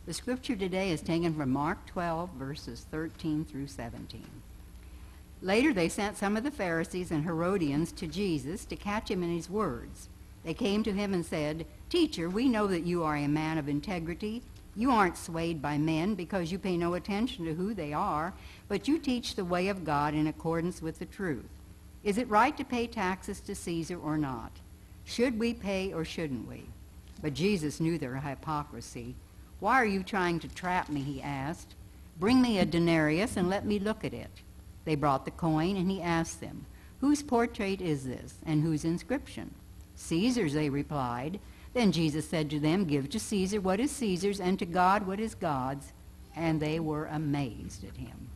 The scripture today is taken from Mark 12, verses 13 through 17. Later they sent some of the Pharisees and Herodians to Jesus to catch him in his words. They came to him and said, "Teacher, we know that you are a man of integrity. You aren't swayed by men because you pay no attention to who they are, but you teach the way of God in accordance with the truth. Is it right to pay taxes to Caesar or not? Should we pay or shouldn't we?" But Jesus knew their hypocrisy. "Why are you trying to trap me?" he asked. "Bring me a denarius and let me look at it." They brought the coin, and he asked them, "Whose portrait is this, and whose inscription?" "Caesar's," they replied. Then Jesus said to them, "Give to Caesar what is Caesar's, and to God what is God's." And they were amazed at him.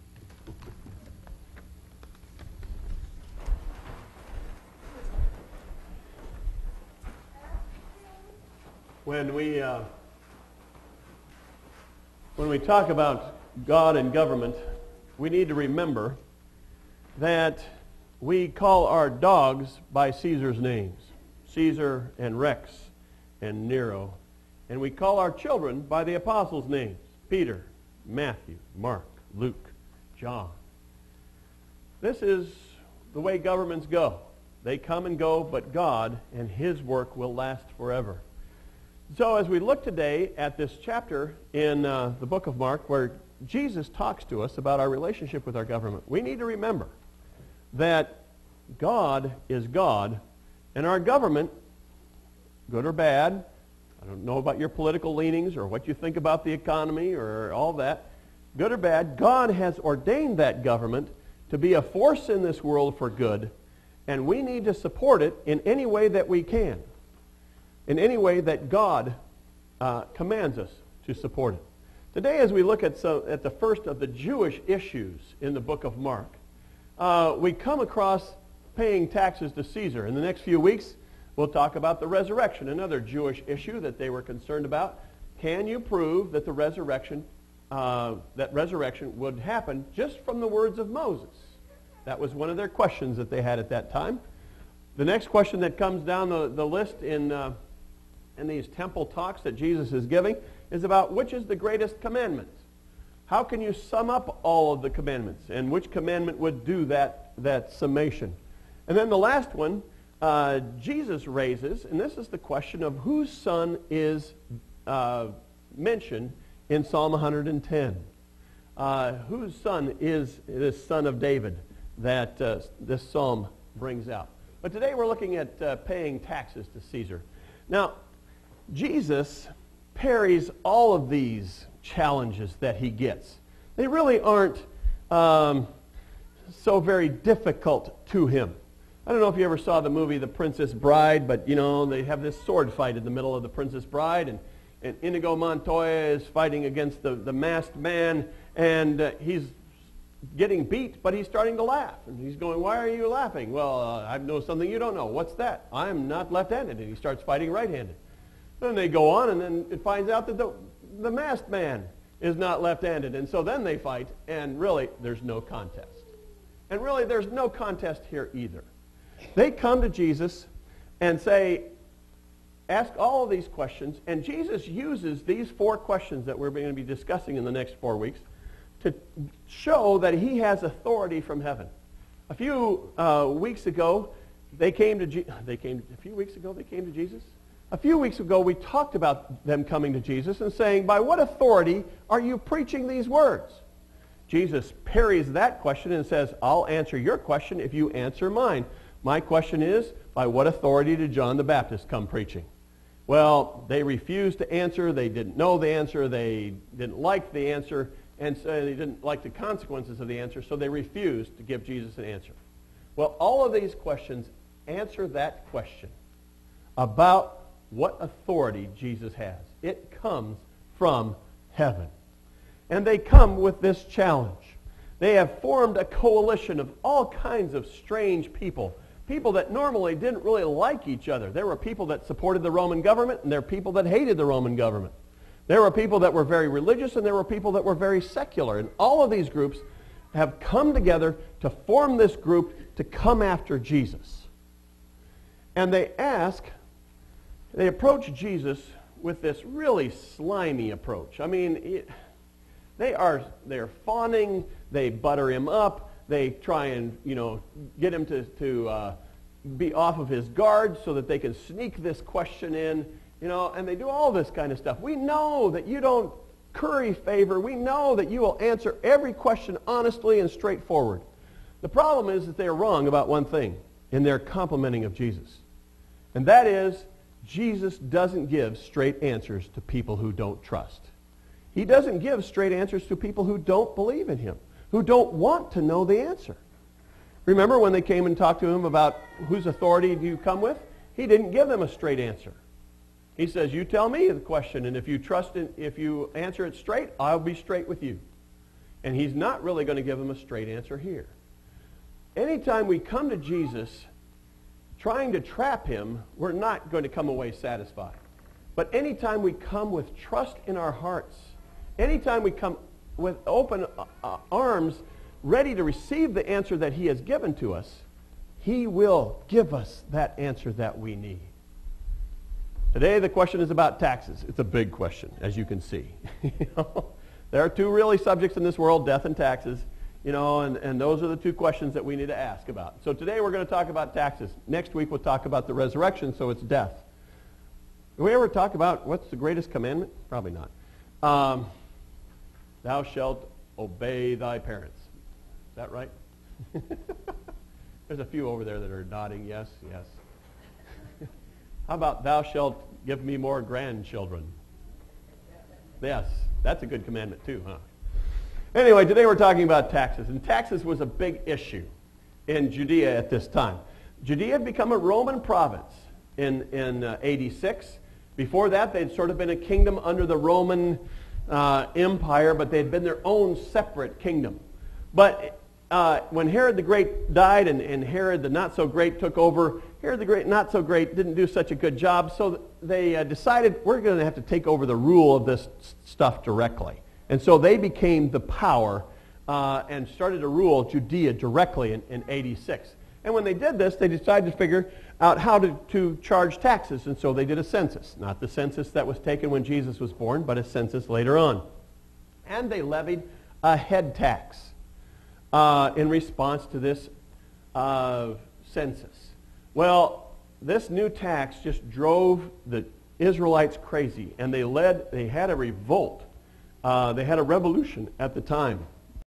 When we talk about God and government, we need to remember that we call our dogs by Caesar's names, Caesar and Rex and Nero. And we call our children by the apostles' names, Peter, Matthew, Mark, Luke, John. This is the way governments go. They come and go, but God and his work will last forever. So as we look today at this chapter in the book of Mark where Jesus talks to us about our relationship with our government, we need to remember that God is God, and our government, good or bad, I don't know about your political leanings or what you think about the economy or all that, good or bad, God has ordained that government to be a force in this world for good, and we need to support it in any way that we can, in any way that God commands us to support it. Today, as we look at the first of the Jewish issues in the book of Mark, we come across paying taxes to Caesar. In the next few weeks, we'll talk about the resurrection, another Jewish issue that they were concerned about. Can you prove that the resurrection would happen just from the words of Moses? That was one of their questions that they had at that time. The next question that comes down the list in these temple talks that Jesus is giving is about which is the greatest commandment. How can you sum up all of the commandments, and which commandment would do that summation? And then the last one Jesus raises, and this is the question of whose son is mentioned in Psalm 110. Whose son is this son of David that this psalm brings out? But today we're looking at paying taxes to Caesar. Now, Jesus parries all of these challenges that he gets. They really aren't so very difficult to him. I don't know if you ever saw the movie The Princess Bride, but they have this sword fight in the middle of The Princess Bride, and Inigo Montoya is fighting against the masked man, and he's getting beat, but he's starting to laugh. And he's going, "Why are you laughing?" "Well, I know something you don't know." "What's that?" "I'm not left-handed." And he starts fighting right-handed. Then they go on, and then it finds out that the masked man is not left-handed. And so then they fight, and really, there's no contest. And really, there's no contest here either. They come to Jesus and ask all of these questions, and Jesus uses these 4 questions that we're going to be discussing in the next 4 weeks to show that he has authority from heaven. A few weeks ago, they came to Jesus. A few weeks ago, we talked about them coming to Jesus and saying, "By what authority are you preaching these words?" Jesus parries that question and says, "I'll answer your question if you answer mine. My question is, by what authority did John the Baptist come preaching?" Well, they refused to answer. They didn't know the answer. They didn't like the answer. And so they didn't like the consequences of the answer, so they refused to give Jesus an answer. Well, all of these questions answer that question about what authority Jesus has. It comes from heaven. And they come with this challenge. They have formed a coalition of all kinds of strange people that normally didn't really like each other. There were people that supported the Roman government, and there were people that hated the Roman government. There were people that were very religious, and there were people that were very secular. And all of these groups have come together to form this group to come after Jesus. And they approach Jesus with this really slimy approach. I mean, they're fawning, they butter him up, they try and, get him to be off of his guard so that they can sneak this question in, and they do all this kind of stuff. We know that you don't curry favor. We know that you will answer every question honestly and straightforward. The problem is that they are wrong about one thing in their complimenting of Jesus. And that is, Jesus doesn't give straight answers to people who don't trust. He doesn't give straight answers to people who don't believe in him, who don't want to know the answer. Remember when they came and talked to him about whose authority do you come with? He didn't give them a straight answer. He says, you tell me the question, and if you answer it straight, I'll be straight with you. And he's not really going to give them a straight answer here. Anytime we come to Jesus trying to trap him, we're not going to come away satisfied. But anytime we come with trust in our hearts, anytime we come with open arms, ready to receive the answer that he has given to us, he will give us that answer that we need. Today the question is about taxes. It's a big question, as you can see. There are two really subjects in this world, death and taxes, and those are the two questions that we need to ask about. So today we're going to talk about taxes. Next week we'll talk about the resurrection, so it's death. Did we ever talk about what's the greatest commandment? Probably not. Thou shalt obey thy parents. Is that right? There's a few over there that are nodding yes, yes. How about thou shalt give me more grandchildren? Yes, that's a good commandment too, huh? Anyway, today we're talking about taxes, and taxes was a big issue in Judea at this time. Judea had become a Roman province in AD 6. Before that, they'd sort of been a kingdom under the Roman Empire, but they'd been their own separate kingdom. But when Herod the Great died and Herod the Not-So-Great took over, Herod the Great Not-So-Great didn't do such a good job, so they decided we're going to have to take over the rule of this stuff directly. And so they became the power and started to rule Judea directly in AD 6. And when they did this, they decided to figure out how to charge taxes. And so they did a census. Not the census that was taken when Jesus was born, but a census later on. And they levied a head tax in response to this census. Well, this new tax just drove the Israelites crazy. And they had a revolt. They had a revolution at the time.